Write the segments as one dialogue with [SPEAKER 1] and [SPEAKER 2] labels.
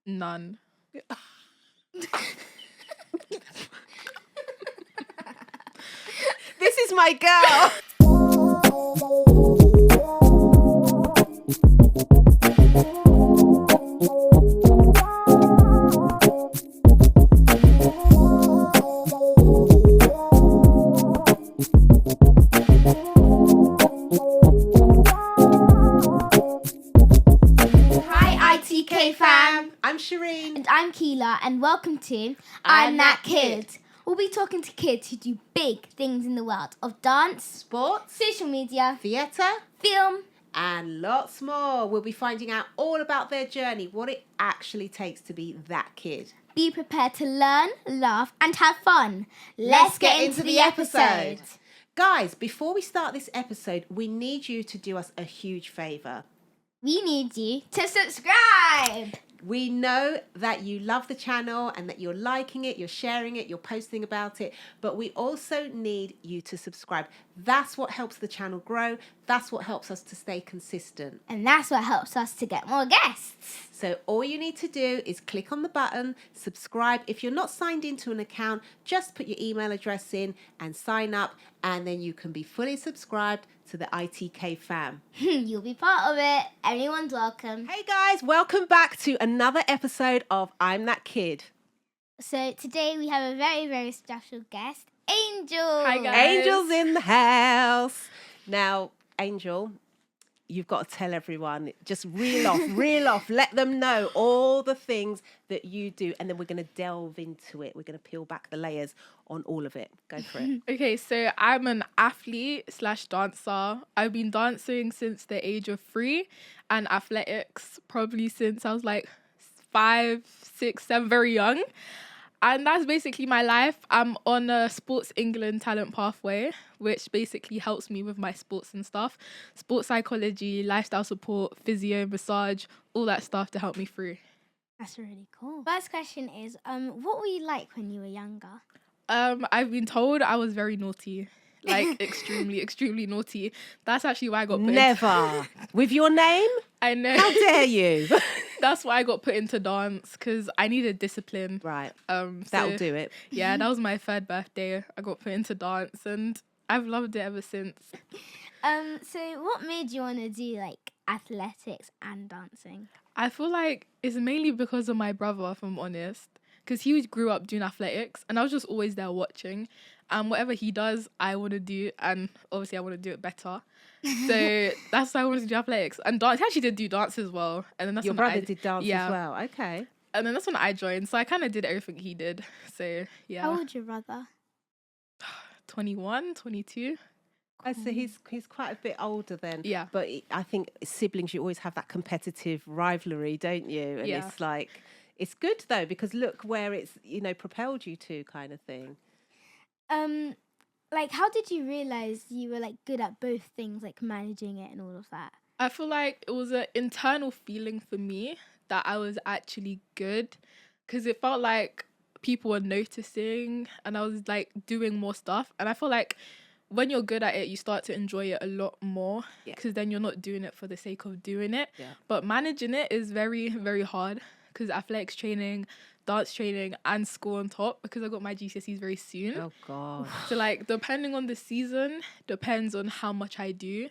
[SPEAKER 1] None.
[SPEAKER 2] This is my girl.
[SPEAKER 3] Hi, ITK fam.
[SPEAKER 2] I'm Shireen.
[SPEAKER 3] And I'm Keela, and welcome to I'm That Kid. We'll be talking to kids who do big things in the world of dance,
[SPEAKER 2] Sports,
[SPEAKER 3] social media,
[SPEAKER 2] theatre,
[SPEAKER 3] film.
[SPEAKER 2] and lots more. We'll be finding out all about their journey, what it actually takes to be that kid.
[SPEAKER 3] Be prepared to learn, laugh, and have fun. Let's get into the episode.
[SPEAKER 2] Guys, before we start this episode, we need you to do us a huge favour.
[SPEAKER 3] We need you to subscribe.
[SPEAKER 2] We know that you love the channel and that you're liking it, you're sharing it, you're posting about it, but we also need you to subscribe. That's what helps the channel grow. That's what helps us to stay consistent.
[SPEAKER 3] And that's what helps us to get more guests.
[SPEAKER 2] So all you need to do is click on the button, subscribe. If you're not signed into an account, just put your email address in and sign up, and then you can be fully subscribed to the ITK fam.
[SPEAKER 3] You'll be part of it. Everyone's welcome.
[SPEAKER 2] Hey guys, welcome back to another episode of I'm That Kid.
[SPEAKER 3] So today we have a very, very special guest, Angel.
[SPEAKER 1] Hi, guys.
[SPEAKER 2] Angel's in the house. Now, Angel, you've got to tell everyone, just reel off, let them know all the things that you do, and then we're going to delve into it. We're going to peel back the layers on all of it. Go for it.
[SPEAKER 1] Okay, so I'm an athlete/dancer. I've been dancing since the age of 3 and athletics probably since I was like 5, 6, 7, very young. And that's basically my life. I'm on a Sports England talent pathway, which basically helps me with my sports and stuff. Sports psychology, lifestyle support, physio, massage, all that stuff to help me through.
[SPEAKER 3] That's really cool. First question is, what were you like when you were younger?
[SPEAKER 1] I've been told I was very naughty. Like extremely naughty. That's actually why I got put
[SPEAKER 2] Never. With your name?
[SPEAKER 1] I know.
[SPEAKER 2] How dare you?
[SPEAKER 1] That's why I got put into dance, because I needed discipline.
[SPEAKER 2] Right.
[SPEAKER 1] So,
[SPEAKER 2] That'll do it.
[SPEAKER 1] Yeah, that was my 3rd birthday. I got put into dance and I've loved it ever since.
[SPEAKER 3] So what made you want to do like athletics and dancing?
[SPEAKER 1] I feel like it's mainly because of my brother, if I'm honest. Because he grew up doing athletics and I was just always there watching. And whatever he does, I want to do. And obviously I want to do it better. So that's why I wanted to do athletics. And dance, he actually did do dance as well. And then that's
[SPEAKER 2] Your
[SPEAKER 1] when
[SPEAKER 2] brother did dance as well. Okay.
[SPEAKER 1] And then that's when I joined. So I kind of did everything he did. So yeah.
[SPEAKER 3] How old's your brother?
[SPEAKER 1] 21, 22.
[SPEAKER 2] Oh, so he's quite a bit older then.
[SPEAKER 1] Yeah.
[SPEAKER 2] But I think siblings, you always have that competitive rivalry, don't you? And
[SPEAKER 1] Yeah.
[SPEAKER 2] it's like, it's good though, because look where it's, propelled you to, kind of thing.
[SPEAKER 3] Like how did you realize you were like good at both things, like managing it and all of that?
[SPEAKER 1] I feel like it was an internal feeling for me that I was actually good, because it felt like people were noticing and I was like doing more stuff. And I feel like when you're good at it, you start to enjoy it a lot more, because then you're not doing it for the sake of doing it. Yeah. But managing it is very, very hard, because athletics training, dance training, and school on top, because I got my GCSEs very soon.
[SPEAKER 2] Oh, God.
[SPEAKER 1] So, like, depending on the season, depends on how much I do.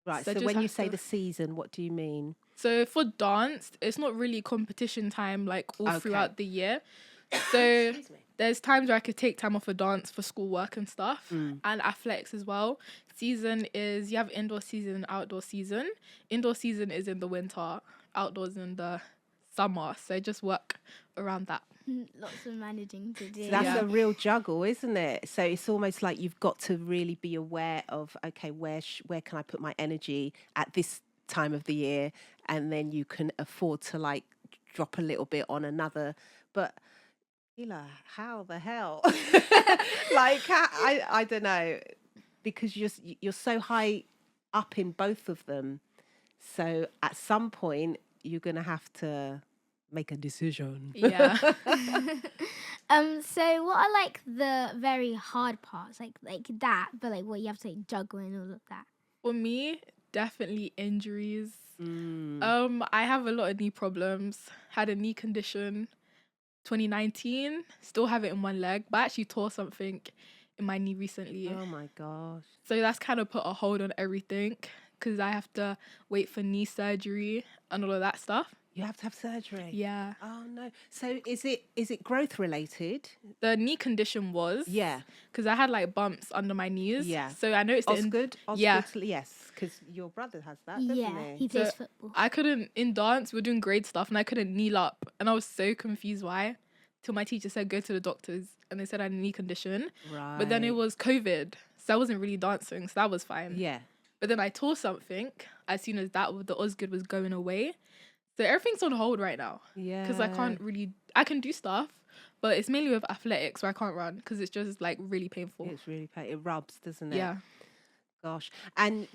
[SPEAKER 2] Right, so when you say the season, what do you mean? So
[SPEAKER 1] for dance, it's not really competition time, like, all throughout the year. So there's times where I could take time off of dance for schoolwork and stuff, and athletics as well. Season is, you have indoor season and outdoor season. Indoor season is in the winter, outdoors in the summer. So just work around that.
[SPEAKER 3] Lots of managing to do.
[SPEAKER 2] So that's a real juggle, isn't it? So it's almost like you've got to really be aware of, okay, where can I put my energy at this time of the year? And then you can afford to like drop a little bit on another. But Hila, how the hell? Like, I don't know, because you're so high up in both of them. So at some point, you're going to have to make a decision.
[SPEAKER 1] Yeah.
[SPEAKER 3] So what are like the very hard parts, like that, but like what you have to like juggle and all of that?
[SPEAKER 1] For me, definitely injuries.
[SPEAKER 2] Mm.
[SPEAKER 1] I have a lot of knee problems. Had a knee condition 2019. Still have it in one leg, but I actually tore something in my knee recently.
[SPEAKER 2] Oh my gosh.
[SPEAKER 1] So that's kind of put a hold on everything because I have to wait for knee surgery and all of that stuff.
[SPEAKER 2] You have to have surgery.
[SPEAKER 1] Yeah.
[SPEAKER 2] Oh no. So is it growth related?
[SPEAKER 1] The knee condition was.
[SPEAKER 2] Yeah.
[SPEAKER 1] Because I had like bumps under my knees.
[SPEAKER 2] Yeah.
[SPEAKER 1] So I noticed it.
[SPEAKER 2] Osgood?
[SPEAKER 1] Yeah.
[SPEAKER 2] Yes, because your brother has that, doesn't
[SPEAKER 3] Yeah,
[SPEAKER 2] he?
[SPEAKER 3] he plays
[SPEAKER 1] So
[SPEAKER 3] football.
[SPEAKER 1] I couldn't, in dance, we were doing grade stuff and I couldn't kneel up. And I was so confused why. Till my teacher said, go to the doctors. And they said I had a knee condition.
[SPEAKER 2] Right.
[SPEAKER 1] But then it was COVID. So I wasn't really dancing. So that was fine.
[SPEAKER 2] Yeah.
[SPEAKER 1] But then I tore something as soon as the Osgood was going away. So everything's on hold right now.
[SPEAKER 2] Yeah.
[SPEAKER 1] Because I can do stuff, but it's mainly with athletics where I can't run because it's just like really painful.
[SPEAKER 2] It's really it rubs, doesn't it?
[SPEAKER 1] Yeah.
[SPEAKER 2] Gosh. And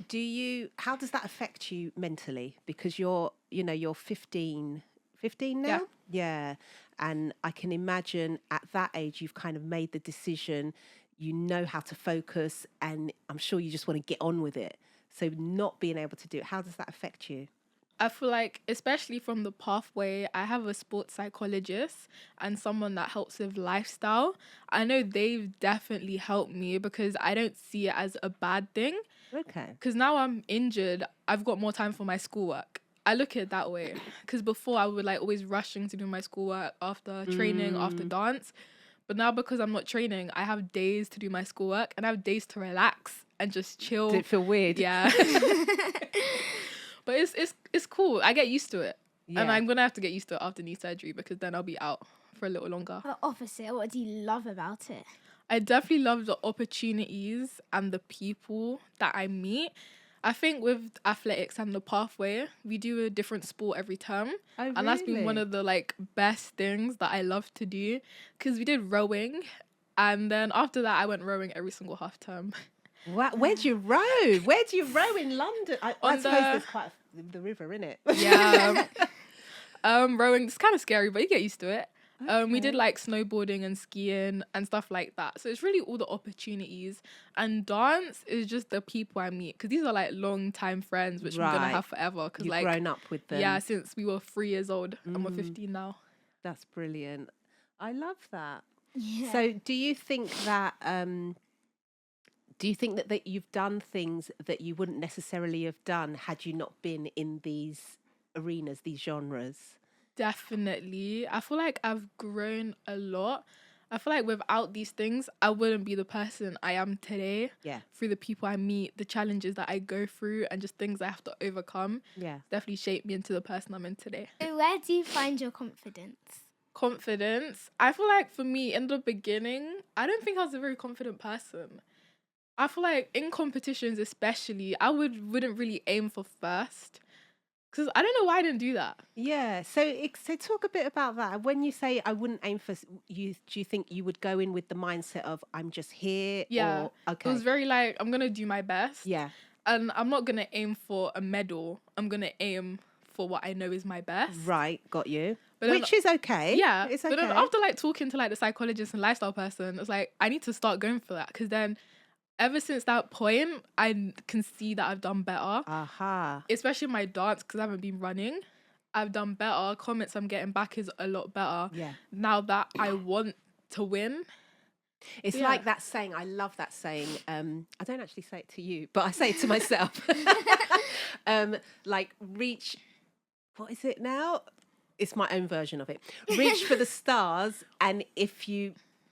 [SPEAKER 2] how does that affect you mentally? Because you're 15 now?
[SPEAKER 1] Yeah.
[SPEAKER 2] Yeah. And I can imagine at that age, you've kind of made the decision, you know how to focus, and I'm sure you just want to get on with it. So not being able to do it, how does that affect you?
[SPEAKER 1] I feel like, especially from the pathway, I have a sports psychologist and someone that helps with lifestyle. I know they've definitely helped me because I don't see it as a bad thing.
[SPEAKER 2] Okay.
[SPEAKER 1] Because now I'm injured, I've got more time for my schoolwork. I look at it that way. Because before I would like always rushing to do my schoolwork after training, after dance. But now because I'm not training, I have days to do my schoolwork and I have days to relax and just chill.
[SPEAKER 2] Did it feel weird?
[SPEAKER 1] Yeah. But it's cool. I get used to it.
[SPEAKER 2] Yeah.
[SPEAKER 1] And I'm going to have to get used to it after knee surgery because then I'll be out for a little longer.
[SPEAKER 3] The opposite. What do you love about it?
[SPEAKER 1] I definitely love the opportunities and the people that I meet. I think with athletics and the pathway, we do a different sport every term.
[SPEAKER 2] Oh,
[SPEAKER 1] And that's been
[SPEAKER 2] really?
[SPEAKER 1] one of the like best things that I love to do because we did rowing. And then after that, I went rowing every single half term.
[SPEAKER 2] Wow. Where do you row? Where do you row in London? I suppose there's quite the river, in it.
[SPEAKER 1] Yeah. Rowing, it's kind of scary, but you get used to it. We did like snowboarding and skiing and stuff like that. So it's really all the opportunities. And dance is just the people I meet. Because these are like long time friends, which I'm going to have forever. Cause
[SPEAKER 2] You've
[SPEAKER 1] like,
[SPEAKER 2] grown up with them.
[SPEAKER 1] yeah, since we were 3 years old and we're 15 now.
[SPEAKER 2] That's brilliant. I love that.
[SPEAKER 3] Yeah.
[SPEAKER 2] So do you think that that you've done things that you wouldn't necessarily have done had you not been in these arenas, these genres?
[SPEAKER 1] Definitely. I feel like I've grown a lot. I feel like without these things, I wouldn't be the person I am today.
[SPEAKER 2] Yeah.
[SPEAKER 1] Through the people I meet, the challenges that I go through, and just things I have to overcome.
[SPEAKER 2] Yeah.
[SPEAKER 1] Definitely shaped me into the person I'm in today.
[SPEAKER 3] So where do you find your confidence?
[SPEAKER 1] Confidence. I feel like for me, in the beginning, I don't think I was a very confident person. I feel like in competitions especially, I wouldn't really aim for first. Because I don't know why I didn't do that.
[SPEAKER 2] Yeah. So talk a bit about that. When you say I wouldn't aim for you, do you think you would go in with the mindset of I'm just here?
[SPEAKER 1] Yeah.
[SPEAKER 2] Or, okay.
[SPEAKER 1] It was very like, I'm going to do my best.
[SPEAKER 2] Yeah.
[SPEAKER 1] And I'm not going to aim for a medal. I'm going to aim for what I know is my best.
[SPEAKER 2] Right. Got you.
[SPEAKER 1] But then,
[SPEAKER 2] Which is okay.
[SPEAKER 1] yeah.
[SPEAKER 2] It's okay.
[SPEAKER 1] But then after like talking to like the psychologist and lifestyle person, it's like, I need to start going for that. Because then ever since that point, I can see that I've done better.
[SPEAKER 2] Aha.
[SPEAKER 1] Especially in my dance, because I haven't been running. I've done better. Comments I'm getting back is a lot better.
[SPEAKER 2] Yeah.
[SPEAKER 1] Now that I want to win.
[SPEAKER 2] It's
[SPEAKER 1] Yeah.
[SPEAKER 2] like that saying. I love that saying. I don't actually say it to you, but I say it to myself. Like reach. What is it now? It's my own version of it. Reach for the stars, and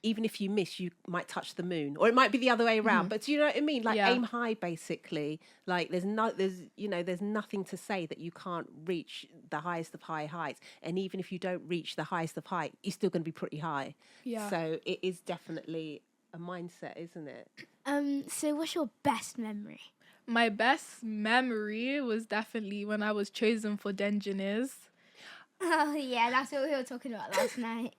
[SPEAKER 2] even if you miss, you might touch the moon, or it might be the other way around. But do you know what I mean? Like
[SPEAKER 1] Yeah.
[SPEAKER 2] aim high, basically. Like there's nothing to say that you can't reach the highest of high heights. And even if you don't reach the highest of height, you're still going to be pretty high.
[SPEAKER 1] Yeah.
[SPEAKER 2] So it is definitely a mindset, isn't it?
[SPEAKER 3] So what's your best memory?
[SPEAKER 1] My best memory was definitely when I was chosen for Dengineers.
[SPEAKER 3] Oh yeah, that's what we were talking about last night.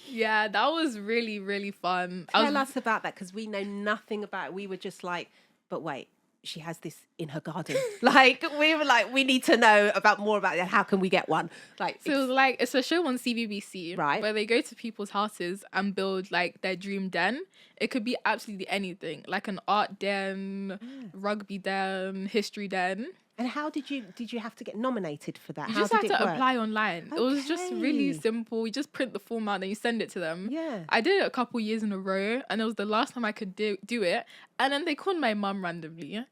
[SPEAKER 1] Yeah, that was really, really fun.
[SPEAKER 2] Tell us about that, because we know nothing about it. We were just like, but wait, she has this in her garden. Like, we were like, we need to know more about that. How can we get one? Like,
[SPEAKER 1] So it's a show on CBBC,
[SPEAKER 2] Right.
[SPEAKER 1] where they go to people's houses and build like their dream den. It could be absolutely anything, like an art den, rugby den, history den.
[SPEAKER 2] and how did you have to get nominated for that?
[SPEAKER 1] You
[SPEAKER 2] How
[SPEAKER 1] just
[SPEAKER 2] did
[SPEAKER 1] have
[SPEAKER 2] it
[SPEAKER 1] to
[SPEAKER 2] work?
[SPEAKER 1] apply online. It was just really
[SPEAKER 2] Okay.
[SPEAKER 1] simple. You just print the form out and then you send it to them.
[SPEAKER 2] Yeah.
[SPEAKER 1] I did it a couple years in a row, and it was the last time I could do it. And then they called my mum randomly,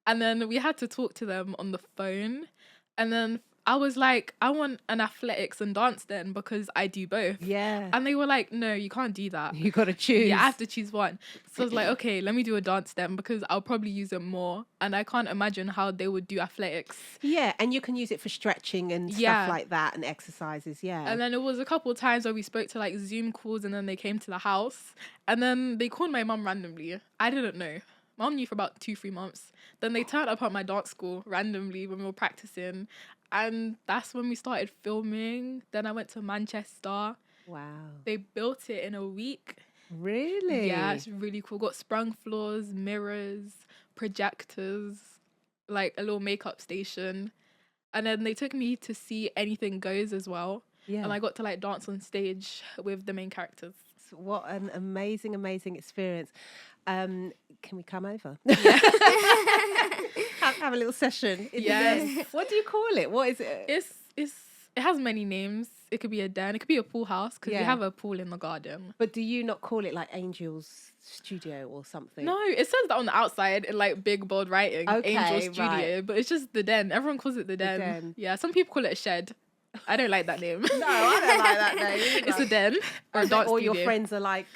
[SPEAKER 1] and then we had to talk to them on the phone. And then I was like, I want an athletics and dance den because I do both.
[SPEAKER 2] Yeah.
[SPEAKER 1] And they were like, no, you can't do that.
[SPEAKER 2] You got to choose.
[SPEAKER 1] Yeah, I have to choose one. So I was like, okay, let me do a dance then because I'll probably use it more. And I can't imagine how they would do athletics.
[SPEAKER 2] Yeah, and you can use it for stretching and
[SPEAKER 1] Yeah.
[SPEAKER 2] stuff like that and exercises. Yeah.
[SPEAKER 1] And then it was a couple of times where we spoke to like Zoom calls, and then they came to the house, and then they called my mum randomly. I didn't know. Mum knew for about 2-3 months. Then they turned up at my dance school randomly when we were practicing. And that's when we started filming. Then I went to Manchester.
[SPEAKER 2] Wow.
[SPEAKER 1] They built it in a week.
[SPEAKER 2] Really?
[SPEAKER 1] Yeah, it's really cool. Got sprung floors, mirrors, projectors, like a little makeup station. And then they took me to see Anything Goes as well.
[SPEAKER 2] Yeah.
[SPEAKER 1] And I got to like dance on stage with the main characters.
[SPEAKER 2] What an amazing, amazing experience. Can we come over? have a little session.
[SPEAKER 1] Yes.
[SPEAKER 2] What do you call it? What is it?
[SPEAKER 1] It has many names. It could be a den. It could be a pool house because we
[SPEAKER 2] Yeah.
[SPEAKER 1] have a pool in the garden.
[SPEAKER 2] But do you not call it like Angel's Studio or something?
[SPEAKER 1] No, it says that on the outside in like big bold writing,
[SPEAKER 2] Okay,
[SPEAKER 1] Angel Studio,
[SPEAKER 2] right.
[SPEAKER 1] but it's just the den. Everyone calls it the den.
[SPEAKER 2] den.
[SPEAKER 1] Yeah, some people call it a shed. I don't like that name.
[SPEAKER 2] No, I don't like that name.
[SPEAKER 1] It's a den or a dance
[SPEAKER 2] Or
[SPEAKER 1] studio.
[SPEAKER 2] your friends are like,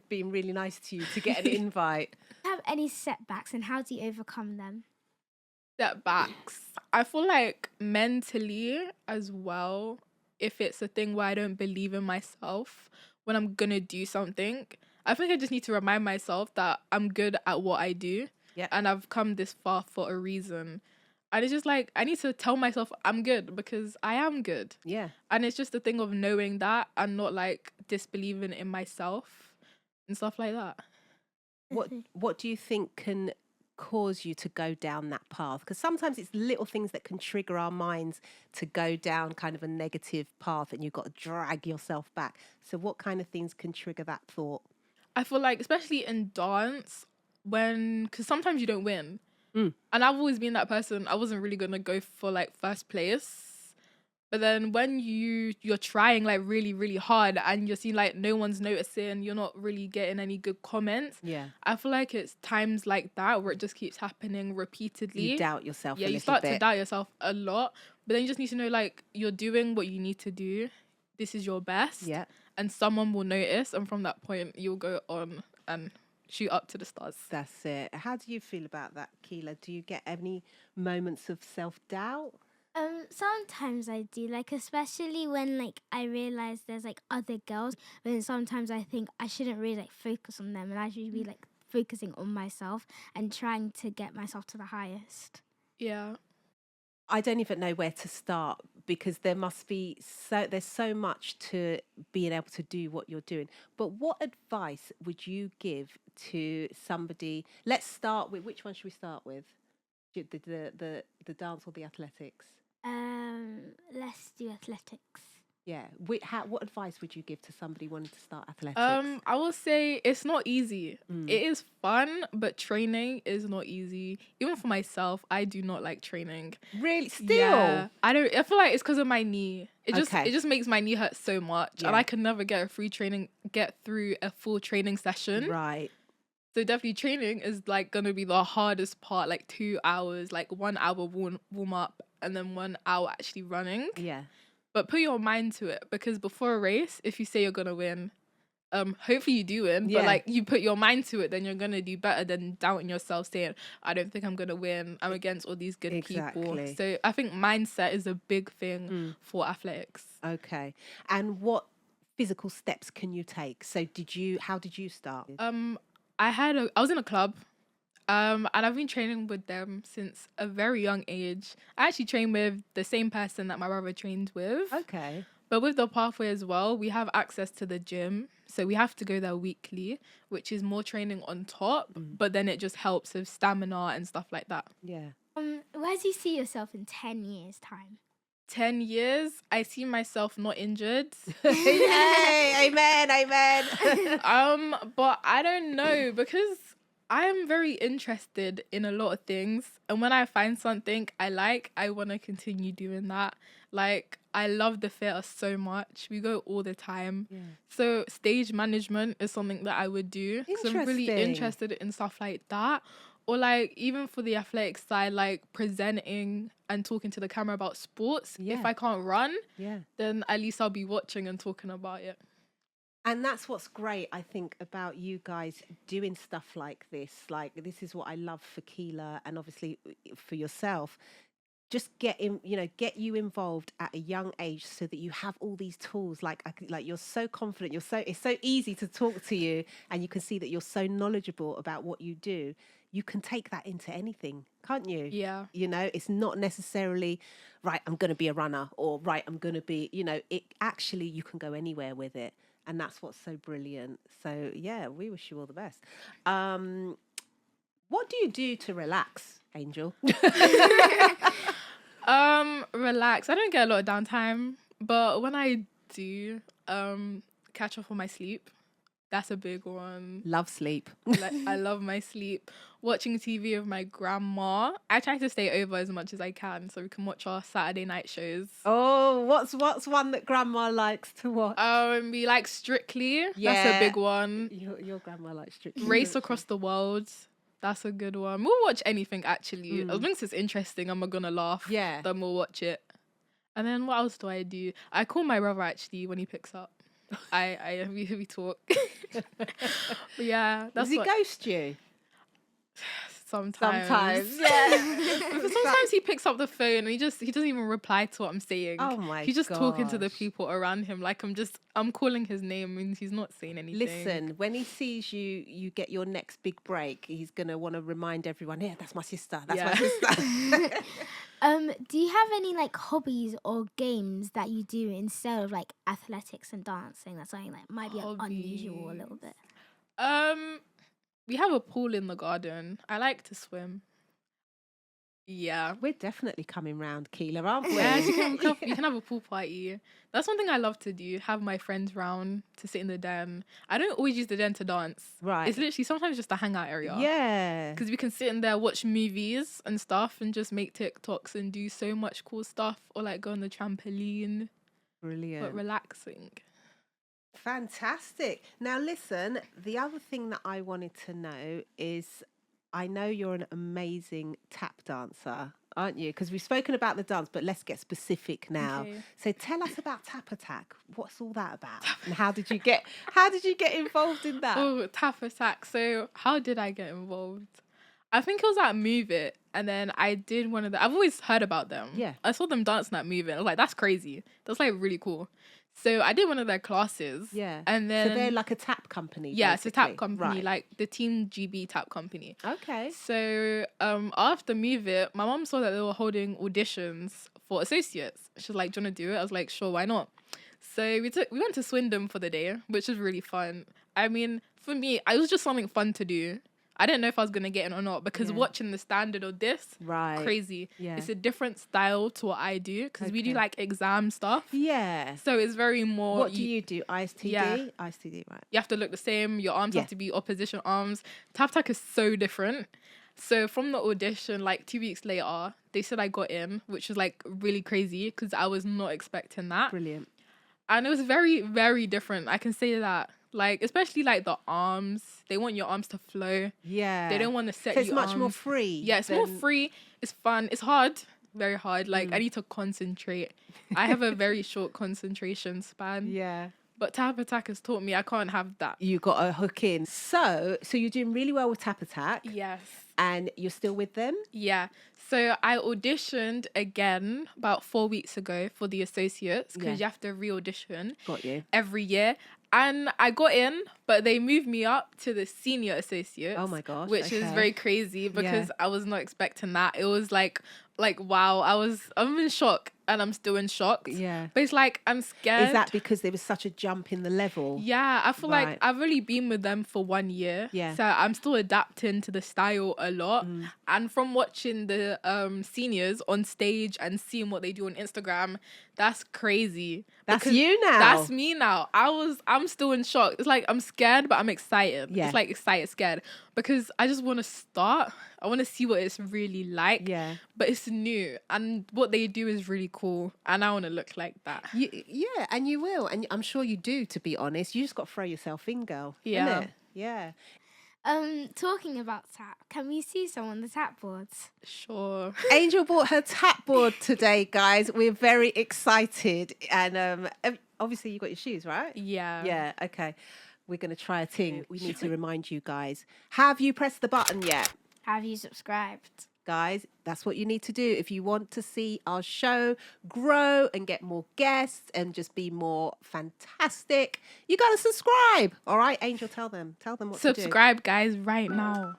[SPEAKER 2] being really nice to you to get an invite.
[SPEAKER 3] Do you have any setbacks and how do you overcome them?
[SPEAKER 1] Setbacks. I feel like mentally as well, if it's a thing where I don't believe in myself when I'm gonna do something, I think I just need to remind myself that I'm good at what I do.
[SPEAKER 2] Yeah.
[SPEAKER 1] And I've come this far for a reason. And it's just like I need to tell myself I'm good because I am good.
[SPEAKER 2] Yeah.
[SPEAKER 1] And it's just the thing of knowing that and not like disbelieving in myself and stuff like that.
[SPEAKER 2] What do you think can cause you to go down that path? Because sometimes it's little things that can trigger our minds to go down kind of a negative path, and you've got to drag yourself back. So what kind of things can trigger that thought?
[SPEAKER 1] I feel like, especially in dance, because sometimes you don't win.
[SPEAKER 2] Mm.
[SPEAKER 1] And I've always been that person. I wasn't really going to go for like first place. But then when you're trying like really, really hard and you're seeing like no one's noticing, you're not really getting any good comments.
[SPEAKER 2] Yeah.
[SPEAKER 1] I feel like it's times like that where it just keeps happening repeatedly.
[SPEAKER 2] You doubt yourself a
[SPEAKER 1] Yeah,
[SPEAKER 2] little
[SPEAKER 1] you start
[SPEAKER 2] bit.
[SPEAKER 1] to doubt yourself a lot. But then you just need to know like you're doing what you need to do. This is your best.
[SPEAKER 2] Yeah.
[SPEAKER 1] And someone will notice. And from that point, you'll go on and shoot up to the stars.
[SPEAKER 2] That's it. How do you feel about that, Keela? Do you get any moments of self-doubt?
[SPEAKER 3] Sometimes I do, like especially when like I realize there's like other girls, but then sometimes I think I shouldn't really like focus on them and I should be like focusing on myself and trying to get myself to the highest.
[SPEAKER 1] Yeah.
[SPEAKER 2] I don't even know where to start because there's so much to being able to do what you're doing. But what advice would you give to somebody? Let's start with, which one should we start with? The dance or the athletics?
[SPEAKER 3] Let's do athletics.
[SPEAKER 2] Yeah. What advice would you give to somebody wanting to start athletics?
[SPEAKER 1] I will say it's not easy. It is fun, but training is not easy. Even for myself, I do not like training.
[SPEAKER 2] Really? Still?
[SPEAKER 1] Yeah. I feel like it's because of my knee. It
[SPEAKER 2] Okay.
[SPEAKER 1] just makes my knee hurt so much.
[SPEAKER 2] Yeah.
[SPEAKER 1] And I can never get through a full training session.
[SPEAKER 2] Right.
[SPEAKER 1] So definitely training is like gonna be the hardest part, like 2 hours, like 1 hour warm up and then 1 hour actually running.
[SPEAKER 2] Yeah.
[SPEAKER 1] But put your mind to it because before a race, if you say you're gonna win, hopefully you do win.
[SPEAKER 2] Yeah.
[SPEAKER 1] But like you put your mind to it, then you're gonna do better than doubting yourself, saying, I don't think I'm gonna win. I'm against all these good
[SPEAKER 2] Exactly.
[SPEAKER 1] people. So I think mindset is a big thing for athletics.
[SPEAKER 2] Okay. And what physical steps can you take? So how did you start?
[SPEAKER 1] I was in a club. And I've been training with them since a very young age. I actually train with the same person that my brother trained with.
[SPEAKER 2] Okay.
[SPEAKER 1] But with the pathway as well, we have access to the gym. So we have to go there weekly, which is more training on top. But then it just helps with stamina and stuff like that.
[SPEAKER 2] Yeah.
[SPEAKER 3] Where do you see yourself in 10 years' time?
[SPEAKER 1] 10 years, I see myself not injured.
[SPEAKER 2] Yay! Amen. Amen.
[SPEAKER 1] But I don't know, because I am very interested in a lot of things. And when I find something I like, I want to continue doing that. Like, I love the theatre so much. We go all the time.
[SPEAKER 2] Yeah.
[SPEAKER 1] So stage management is something that I would do. Because I'm really
[SPEAKER 2] Interesting.
[SPEAKER 1] interested in stuff like that. Or like, even for the athletics side, like presenting and talking to the camera about sports.
[SPEAKER 2] Yeah.
[SPEAKER 1] If I can't run,
[SPEAKER 2] Yeah.
[SPEAKER 1] then at least I'll be watching and talking about it.
[SPEAKER 2] And that's what's great, I think, about you guys doing stuff like this. Like, this is what I love for Keela and obviously for yourself. Just get you involved at a young age so that you have all these tools. Like you're so confident. It's so easy to talk to you, and you can see that you're so knowledgeable about what you do. You can take that into anything, can't you?
[SPEAKER 1] Yeah.
[SPEAKER 2] You know, it's not necessarily right, I'm going to be a runner, or right, I'm going to be, it actually, you can go anywhere with it. And that's what's so brilliant. So yeah, we wish you all the best. What do you do to relax, Angel?
[SPEAKER 1] Relax. I don't get a lot of downtime, but when I do, catch up on my sleep. That's a big one.
[SPEAKER 2] Love sleep.
[SPEAKER 1] Like, I love my sleep. Watching TV with my grandma. I try to stay over as much as I can so we can watch our Saturday night shows.
[SPEAKER 2] Oh, what's one that grandma likes to watch?
[SPEAKER 1] We like Strictly.
[SPEAKER 2] Yeah.
[SPEAKER 1] That's a big one.
[SPEAKER 2] Your grandma likes Strictly.
[SPEAKER 1] Race Across the World. That's a good one. We'll watch anything, actually. As long as it's interesting and we're gonna laugh,
[SPEAKER 2] Yeah.
[SPEAKER 1] then we'll watch it. And then what else do I do? I call my brother, actually, when he picks up. We talk. But yeah, that's
[SPEAKER 2] Does he
[SPEAKER 1] what,
[SPEAKER 2] ghost you?
[SPEAKER 1] sometimes.
[SPEAKER 2] Yeah.
[SPEAKER 1] Because sometimes he picks up the phone and he doesn't even reply to what I'm saying.
[SPEAKER 2] Oh my
[SPEAKER 1] He's just talking to the
[SPEAKER 2] gosh.
[SPEAKER 1] people around him like I'm calling his name and he's not saying anything.
[SPEAKER 2] Listen, when he sees you get your next big break, he's gonna want to remind everyone, yeah, that's my sister. That's my sister.
[SPEAKER 3] Do you have any like hobbies or games that you do instead of like athletics and dancing? That's something that might be unusual a little bit.
[SPEAKER 1] We have a pool in the garden. I like to swim. Yeah.
[SPEAKER 2] We're definitely coming round, Keela, aren't we?
[SPEAKER 1] Yeah, you can have a pool party. That's one thing I love to do. Have my friends round to sit in the den. I don't always use the den to dance.
[SPEAKER 2] Right.
[SPEAKER 1] It's literally sometimes just a hangout area.
[SPEAKER 2] Yeah.
[SPEAKER 1] Because we can sit in there, watch movies and stuff and just make TikToks and do so much cool stuff. Or like go on the trampoline.
[SPEAKER 2] Brilliant.
[SPEAKER 1] But relaxing.
[SPEAKER 2] Fantastic. Now, listen, the other thing that I wanted to know is I know you're an amazing tap dancer, aren't you? Because we've spoken about the dance, but let's get specific now.
[SPEAKER 1] Okay.
[SPEAKER 2] So tell us about Tap Attack. What's all that about? And how did you get involved in that?
[SPEAKER 1] Oh, Tap Attack. So how did I get involved? I think it was at Move It. And then I did one of the... I've always heard about them.
[SPEAKER 2] Yeah.
[SPEAKER 1] I saw them dancing at Move It. I was like, that's crazy. That's like really cool. So I did one of their classes.
[SPEAKER 2] Yeah.
[SPEAKER 1] And then...
[SPEAKER 2] So they're like a tap company.
[SPEAKER 1] Yeah, it's a tap
[SPEAKER 2] basically.
[SPEAKER 1] company,
[SPEAKER 2] Right.
[SPEAKER 1] like the Team GB tap company.
[SPEAKER 2] Okay.
[SPEAKER 1] So after Move It, my mom saw that they were holding auditions for associates. She was like, do you want to do it? I was like, sure, why not? So we went to Swindon for the day, which was really fun. I mean, for me, it was just something fun to do. I didn't know if I was going to get in or not because
[SPEAKER 2] Yeah.
[SPEAKER 1] watching the standard of this,
[SPEAKER 2] Right.
[SPEAKER 1] crazy.
[SPEAKER 2] Yeah.
[SPEAKER 1] It's a different style to what I do because we do
[SPEAKER 2] Okay.
[SPEAKER 1] like exam stuff.
[SPEAKER 2] Yeah.
[SPEAKER 1] So it's very more...
[SPEAKER 2] What do you do? ISTD?
[SPEAKER 1] Yeah.
[SPEAKER 2] ISTD, right.
[SPEAKER 1] You have to look the same. Your arms
[SPEAKER 2] Yeah.
[SPEAKER 1] have to be opposition arms. Tap Tack is so different. So from the audition, like 2 weeks later, they said I got in, which was like really crazy because I was not expecting that.
[SPEAKER 2] Brilliant.
[SPEAKER 1] And it was very, very different. I can say that. Like, especially like the arms. They want your arms to flow.
[SPEAKER 2] Yeah.
[SPEAKER 1] They don't want to set
[SPEAKER 2] So it's
[SPEAKER 1] you
[SPEAKER 2] much more
[SPEAKER 1] arms.
[SPEAKER 2] free.
[SPEAKER 1] Yeah, it's more
[SPEAKER 2] than-
[SPEAKER 1] free. It's fun. It's hard. Very hard. Like, I need to concentrate. I have a very short concentration span.
[SPEAKER 2] Yeah.
[SPEAKER 1] But Tap Attack has taught me I can't have that.
[SPEAKER 2] You got to hook in. So you're doing really well with Tap Attack,
[SPEAKER 1] Yes.
[SPEAKER 2] and you're still with them.
[SPEAKER 1] Yeah. So I auditioned again about 4 weeks ago for the associates because
[SPEAKER 2] Yeah.
[SPEAKER 1] you have to re-audition
[SPEAKER 2] Got you.
[SPEAKER 1] every year. And I got in, but they moved me up to the senior associates.
[SPEAKER 2] Oh my gosh,
[SPEAKER 1] Which is
[SPEAKER 2] okay.
[SPEAKER 1] very crazy because I was not expecting that. It was like wow, I'm in shock. and I'm still in shock.
[SPEAKER 2] Yeah.
[SPEAKER 1] But it's like I'm scared.
[SPEAKER 2] Is that because there was such a jump in the level?
[SPEAKER 1] Yeah, I feel like
[SPEAKER 2] Right.
[SPEAKER 1] I've only been with them for 1 year.
[SPEAKER 2] Yeah.
[SPEAKER 1] So I'm still adapting to the style a lot. And from watching the seniors on stage and seeing what they do on Instagram, that's crazy.
[SPEAKER 2] That's
[SPEAKER 1] Because
[SPEAKER 2] you now.
[SPEAKER 1] That's me now. I'm still in shock. It's like I'm scared, but I'm excited.
[SPEAKER 2] Yeah.
[SPEAKER 1] It's like excited, scared. Because I just want to start. I want to see what it's really like.
[SPEAKER 2] Yeah.
[SPEAKER 1] But it's new. And what they do is really cool. And I want to look like that.
[SPEAKER 2] Yeah, and you will. And I'm sure you do, to be honest. You just got to throw yourself in, girl.
[SPEAKER 1] Yeah.
[SPEAKER 2] Innit? Yeah.
[SPEAKER 3] Talking about tap, can we see some on the tap boards?
[SPEAKER 1] Sure.
[SPEAKER 2] Angel bought her tap board today, guys. We're very excited. And obviously you got your shoes, right?
[SPEAKER 1] Yeah.
[SPEAKER 2] Yeah, okay. We're going to try a thing. We need to remind you guys. Have you pressed the button yet?
[SPEAKER 3] Have you subscribed?
[SPEAKER 2] Guys, that's what you need to do if you want to see our show grow and get more guests and just be more fantastic. You got to subscribe. All right, Angel, tell them what to do.
[SPEAKER 1] Subscribe, guys, right now.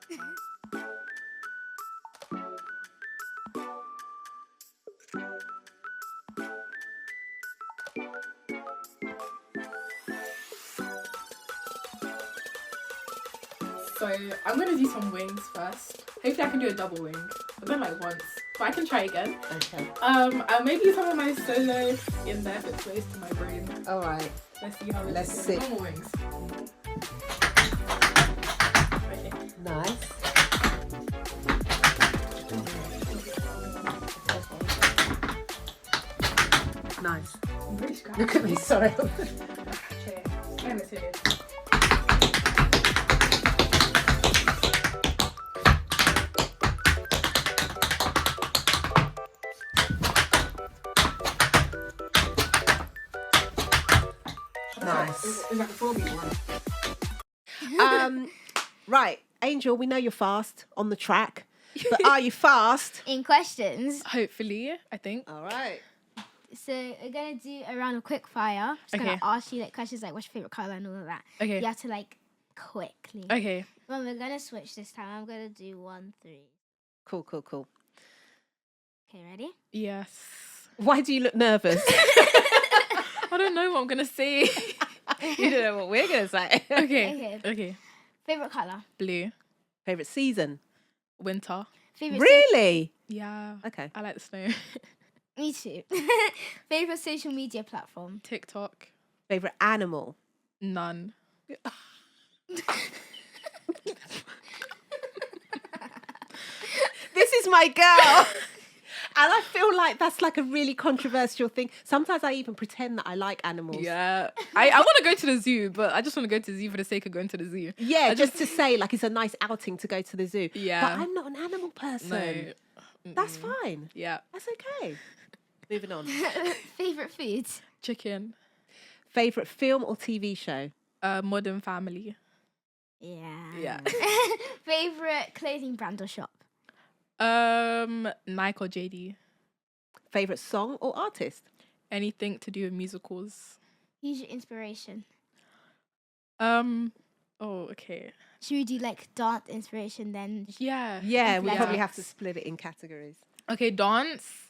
[SPEAKER 1] So I'm gonna do some wings first. Hopefully I can do a double wing. I've done like once, but I can try again.
[SPEAKER 2] Okay.
[SPEAKER 1] I'll maybe some of my solo in there if it's close to my brain.
[SPEAKER 2] All right.
[SPEAKER 1] Let's see how this
[SPEAKER 2] Let's
[SPEAKER 1] is.
[SPEAKER 2] see.
[SPEAKER 1] Normal wings. Okay.
[SPEAKER 2] Nice. Nice.
[SPEAKER 1] I'm really scratchy.
[SPEAKER 2] Look at me, sorry.
[SPEAKER 1] Okay. And it's here.
[SPEAKER 2] Nice.
[SPEAKER 1] Is that the 4-beat one?
[SPEAKER 2] Right, Angel, we know you're fast on the track, but are you fast?
[SPEAKER 3] In questions.
[SPEAKER 1] Hopefully, I think.
[SPEAKER 2] All right.
[SPEAKER 3] So we're gonna do a round of quick fire. Just gonna
[SPEAKER 1] Okay.
[SPEAKER 3] ask you like questions like what's your favorite color and all of that.
[SPEAKER 1] Okay.
[SPEAKER 3] You have to like quickly.
[SPEAKER 1] Okay.
[SPEAKER 3] Well, we're gonna switch this time. I'm gonna do 1, 3.
[SPEAKER 2] Cool.
[SPEAKER 3] Okay, ready?
[SPEAKER 1] Yes.
[SPEAKER 2] Why do you look nervous?
[SPEAKER 1] I don't know what I'm gonna say.
[SPEAKER 2] You don't know what we're going to say.
[SPEAKER 1] Okay. Okay.
[SPEAKER 3] Favorite color.
[SPEAKER 1] Blue.
[SPEAKER 2] Favorite season?
[SPEAKER 1] Winter.
[SPEAKER 3] Favorite.
[SPEAKER 2] Really?
[SPEAKER 1] Yeah.
[SPEAKER 2] Okay.
[SPEAKER 1] I like the snow.
[SPEAKER 3] Me too. Favorite social media platform.
[SPEAKER 1] TikTok.
[SPEAKER 2] Favorite animal?
[SPEAKER 1] None.
[SPEAKER 2] This is my girl. And I feel like that's like a really controversial thing. Sometimes I even pretend that I like animals.
[SPEAKER 1] Yeah. I want to go to the zoo, but I just want to go to the zoo for the sake of going to the zoo.
[SPEAKER 2] Yeah,
[SPEAKER 1] I
[SPEAKER 2] just to say like it's a nice outing to go to the zoo.
[SPEAKER 1] Yeah.
[SPEAKER 2] But I'm not an animal person.
[SPEAKER 1] No.
[SPEAKER 2] That's fine.
[SPEAKER 1] Yeah.
[SPEAKER 2] That's okay. Moving on.
[SPEAKER 3] Favorite food.
[SPEAKER 1] Chicken.
[SPEAKER 2] Favorite film or TV show?
[SPEAKER 1] Modern Family.
[SPEAKER 3] Yeah.
[SPEAKER 1] Yeah.
[SPEAKER 3] Favorite clothing brand or shop.
[SPEAKER 1] Nike or JD.
[SPEAKER 2] Favorite song or artist?
[SPEAKER 1] Anything to do with musicals.
[SPEAKER 3] Who's your inspiration?
[SPEAKER 1] Oh, okay.
[SPEAKER 3] Should we do like dance inspiration then?
[SPEAKER 1] Yeah.
[SPEAKER 2] Yeah, we
[SPEAKER 3] Yeah.
[SPEAKER 2] probably have to split it in categories.
[SPEAKER 1] Okay, dance.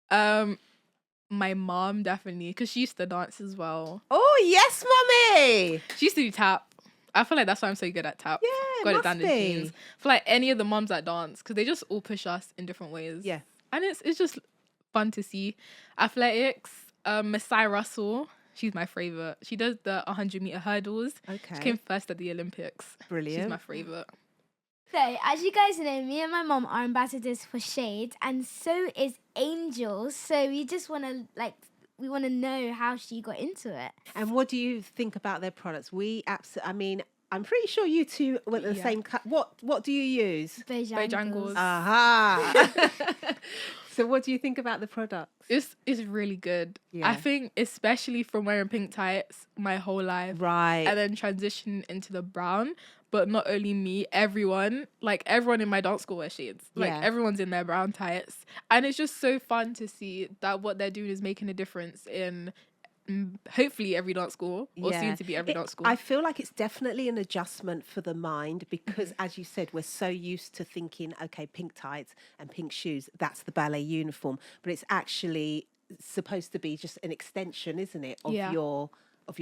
[SPEAKER 1] My mom definitely, because she used to dance as well.
[SPEAKER 2] Oh, yes, mummy.
[SPEAKER 1] She used to do tap. I feel like that's why I'm so good at tap.
[SPEAKER 2] Yeah,
[SPEAKER 1] Got it
[SPEAKER 2] must
[SPEAKER 1] down
[SPEAKER 2] be.
[SPEAKER 1] to jeans. I feel like any of the moms that dance, because they just all push us in different ways.
[SPEAKER 2] Yeah.
[SPEAKER 1] And it's just fun to see. Athletics, Masai Russell, she's my favorite. She does the 100-meter hurdles.
[SPEAKER 2] Okay.
[SPEAKER 1] She came first at the Olympics.
[SPEAKER 2] Brilliant.
[SPEAKER 1] She's my favorite.
[SPEAKER 3] So, as you guys know, me and my mom are ambassadors for Shade, and so is Angel. So we just want to we want to know how she got into it.
[SPEAKER 2] And what do you think about their products? I mean, I'm pretty sure you two went the
[SPEAKER 1] Yeah.
[SPEAKER 2] same. What do you use?
[SPEAKER 1] Bojangles.
[SPEAKER 2] Aha. So what do you think about the products?
[SPEAKER 1] It's really good.
[SPEAKER 2] Yeah.
[SPEAKER 1] I think especially from wearing pink tights my whole life.
[SPEAKER 2] Right.
[SPEAKER 1] And then transition into the brown. But not only me, everyone in my dance school wears shades.
[SPEAKER 2] Yeah.
[SPEAKER 1] Everyone's in their brown tights. And it's just so fun to see that what they're doing is making a difference in hopefully every dance school or soon to be every dance school.
[SPEAKER 2] I feel like it's definitely an adjustment for the mind because, as you said, we're so used to thinking, okay, pink tights and pink shoes, that's the ballet uniform. But it's actually supposed to be just an extension, isn't it, of
[SPEAKER 1] Yeah.
[SPEAKER 2] your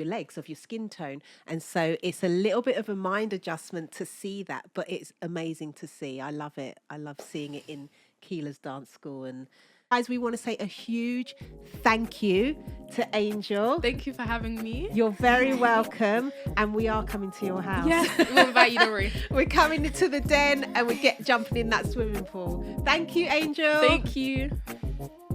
[SPEAKER 2] legs, of your skin tone. And so it's a little bit of a mind adjustment to see that, but it's amazing to see. I love it. I love seeing it in Keela's dance school. And guys, we want to say a huge thank you to Angel.
[SPEAKER 1] Thank you for having me.
[SPEAKER 2] You're very welcome, and we are coming to your house.
[SPEAKER 1] Yes, we'll invite you, don't worry.
[SPEAKER 2] We're coming into the den and we get jumping in that swimming pool. Thank you, Angel.
[SPEAKER 1] Thank you.